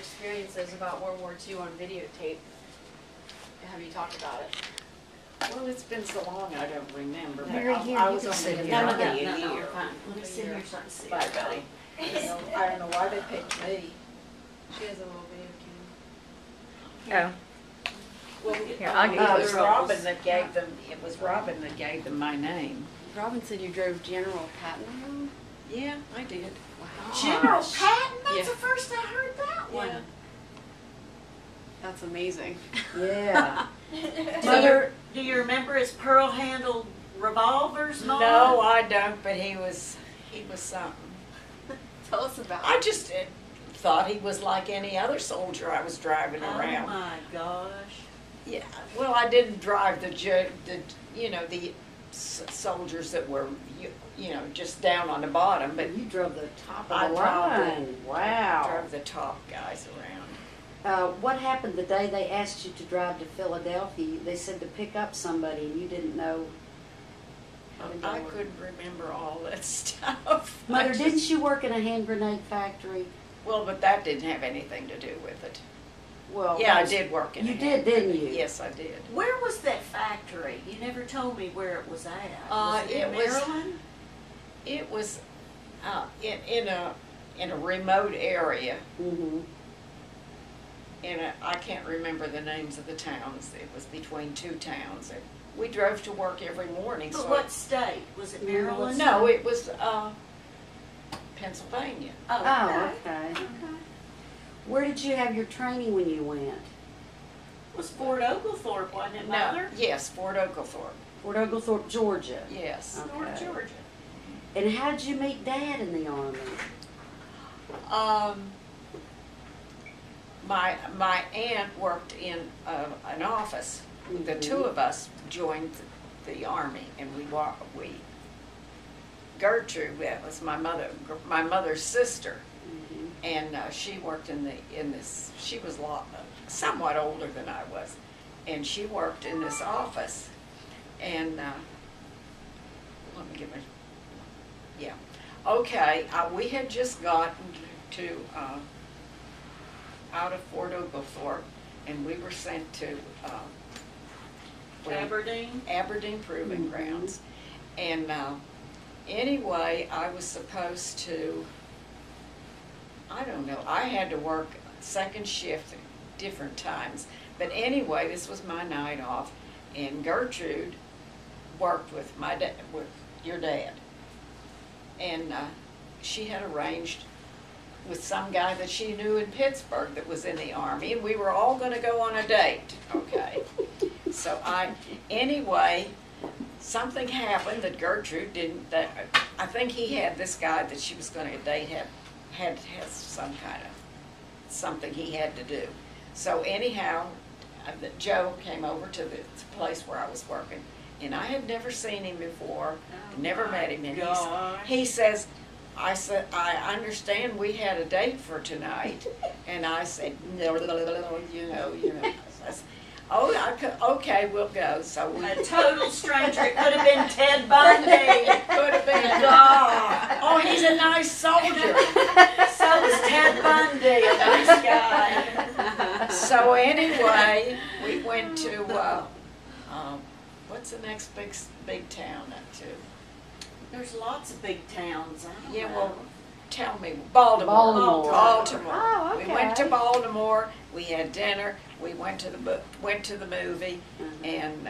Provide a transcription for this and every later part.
experiences about World War II on videotape. Have you talked about it? Well, it's been so long I don't remember. But Here, I was you on can the sit here. No, Army no, a you're year. fine. Let me sit here so I can see Bye, everybody. Betty. I don't know why they picked me. She has a little video camera. Oh, Well, Here, I'll give It you was the Robin that gave them. It was Robin that gave them my name. Robin said you drove General Patton home? Yeah, I did. Wow. General Patton? That's Yeah. the first I heard that one. Yeah. That's amazing. Yeah. Mother, do you remember his pearl-handled revolvers, Mom? No, I don't. But he was something. Tell us about I it. just thought he was like any other soldier I was driving Oh around. my gosh. Yeah. Well, I didn't drive the soldiers that were just down on the bottom, but you drove the top I of the drove line. Wow. drove the top guys around. What happened the day they asked you to drive to Philadelphia? They said to pick up somebody and you didn't know. How did that I work? couldn't remember all that stuff. Mother, I just- didn't you work in a hand grenade factory? Well, but that didn't have anything to do with it. Well, Yeah, I that was- did work in You a did, hand didn't grenade. you? Yes, I did. Where was that factory? You never told me where it was at. Was it it in was- Maryland? It was in a remote area. Mm-hmm. I can't remember the names of the towns. It was between two towns. We drove to work every morning. But So what state? Was it Maryland? no, it was Pennsylvania. Oh, okay. Where did you have your training when you went? It was Fort Oglethorpe, wasn't it, No, Mother? yes, Fort Oglethorpe. Fort Oglethorpe, Georgia. Yes. Okay. North Georgia. And how did you meet Dad in the Army? My aunt worked in an office. The two of us joined the Army, and we Gertrude, that was my mother's sister, Mm-hmm. and she worked in this. She was somewhat older than I was, and she worked in this office. And let me get my. Yeah, okay. We had just gotten to out of Fort Oglethorpe, and we were sent to Aberdeen? Proving Mhm. Grounds. And anyway, I was supposed to, I don't know, I had to work second shift at different times. But anyway, this was my night off, and Gertrude worked with with your dad. And she had arranged with some guy that she knew in Pittsburgh that was in the Army, and we were all going to go on a date, okay? So anyway, something happened that Gertrude didn't, I think he had this guy that she was going to date had some kind of, something he had to do. So anyhow, Joe came over to the place where I was working, and I had never seen him before, never met him, and he says, I said, I understand we had a date for tonight. And I said, no, you know. I said, okay, we'll go. So we A total stranger. It could have been Ted Bundy. could have been, oh, he's a nice soldier. So was Ted Bundy, a nice guy. So anyway, we went to, what's the next big town up to? There's lots of big towns. I don't Yeah, know. well, tell me, Baltimore. Baltimore. Baltimore. Oh, We went to okay. Baltimore. We had dinner. We went to the movie, Mhm. and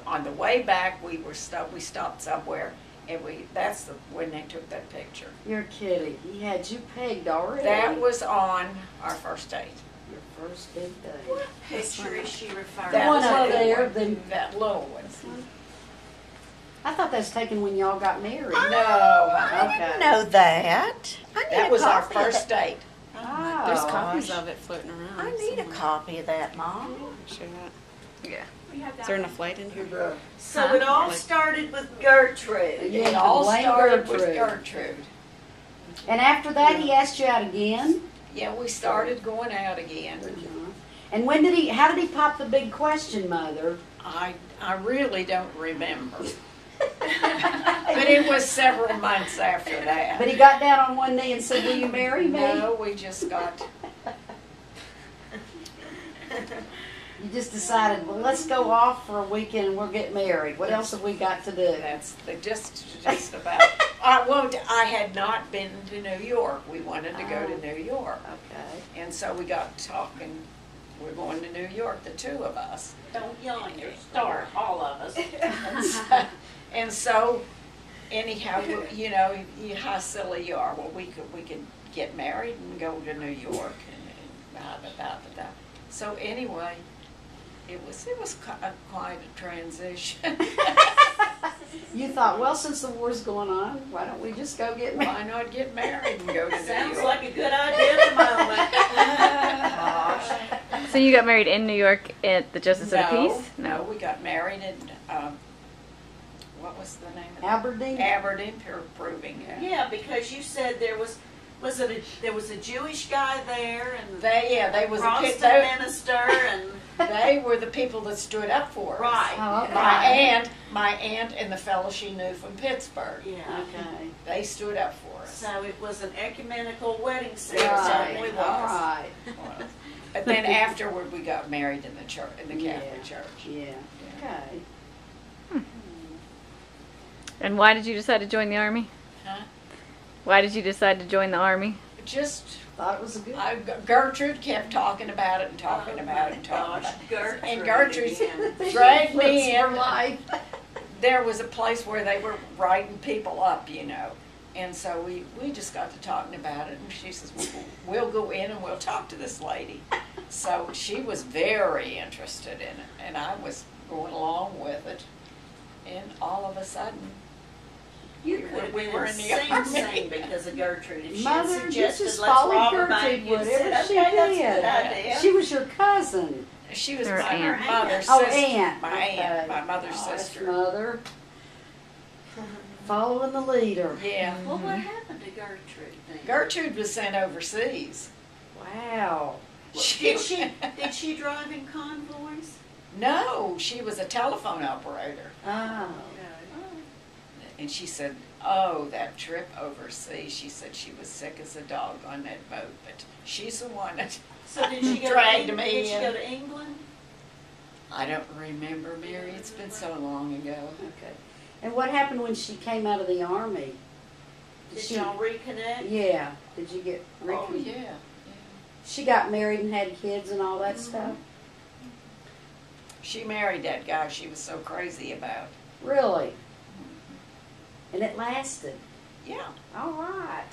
on the way back we stopped somewhere, and that's when they took that picture. You're kidding. He had you pegged already. That was on our first date. your first big day. What picture is she referring That to? one up little there, one. then- That little one. I thought that was taken when y'all got married. No, I Okay. didn't know that. I need that a was our copy of first that. date. Oh, There's gosh. copies of it floating around. I need a somewhere. copy of that, Mom. Share that. Yeah. Is there enough light in here? So it all started with Gertrude. Yeah, It all blame started with Gertrude. Gertrude. And after that, he asked you out again? Yeah, we started going out again. And how did he pop the big question, Mother? I really don't remember. But it was several months after that. But he got down on one knee and said, will you marry me? No, we just got You just decided, well, let's go off for a weekend and we'll get married. What else have we got to do? That's just about. Well, I had not been to New York. We wanted to go to New York, Okay. and so we got talking. We're going to New York, the two of us. Don't yawn your start, all of us. And so, anyhow, you know, how silly you are. Well, we could get married and go to New York, and blah, blah, blah, blah, blah. So anyway, it was quite a transition. You thought, well, since the war's going on, why don't we just go get married? Why not get married and go to New Sounds York? like a good idea at the moment. So you got married in New York at the Justice of the Peace? No, we got married in what was the name of it? Aberdeen? Aberdeen Proving. Yeah, because you said there was a Jewish guy there and They was a Protestant minister and they were the people that stood up for us. right. Oh, okay. My aunt and the fellow she knew from Pittsburgh. Yeah. Okay. They stood up for us. So it was an ecumenical wedding It ceremony. certainly was. All right. Was. But then afterward, we got married in the church, in the Catholic Yeah. Church. Yeah. Okay. And why did you decide to join the Army? Huh? Why did you decide to join the Army? Just Thought it was a good. Gertrude kept talking about it and talking Oh about my it and talking gosh, about it. Gertrude And Gertrude again. dragged me Flips for in. life. There was a place where they were writing people up, you know. And so we just got to talking about it, and she says, we'll go in and we'll talk to this lady. So she was very interested in it, and I was going along with it. And all of a sudden, You could have we been were in in the Sing Army. Sing because of Gertrude. If she Mother, had you suggested, just let's followed rob a bank, Gertrude, you'd whatever said, she okay, that's a did. good idea. She was your cousin. she was Her my aunt. mother's Oh, sister. aunt. My Okay. aunt, my mother's Oh, that's sister. Mother. Following the leader. Yeah. Well, what happened to Gertrude then? Gertrude was sent overseas. Wow. Did she drive in convoys? No, she was a telephone operator. Oh. And she said, oh, that trip overseas, she said she was sick as a dog on that boat, but she's the one that, So did she go Dragged to me Did she in. go to England? I don't remember, Mary, it's been so long ago. Okay. And what happened when she came out of the Army? Did y'all reconnect? Yeah. Did you get Oh, reconnected? yeah. She got married and had kids and all that stuff? She married that guy she was so crazy about. Really? And it lasted. Yeah. All right.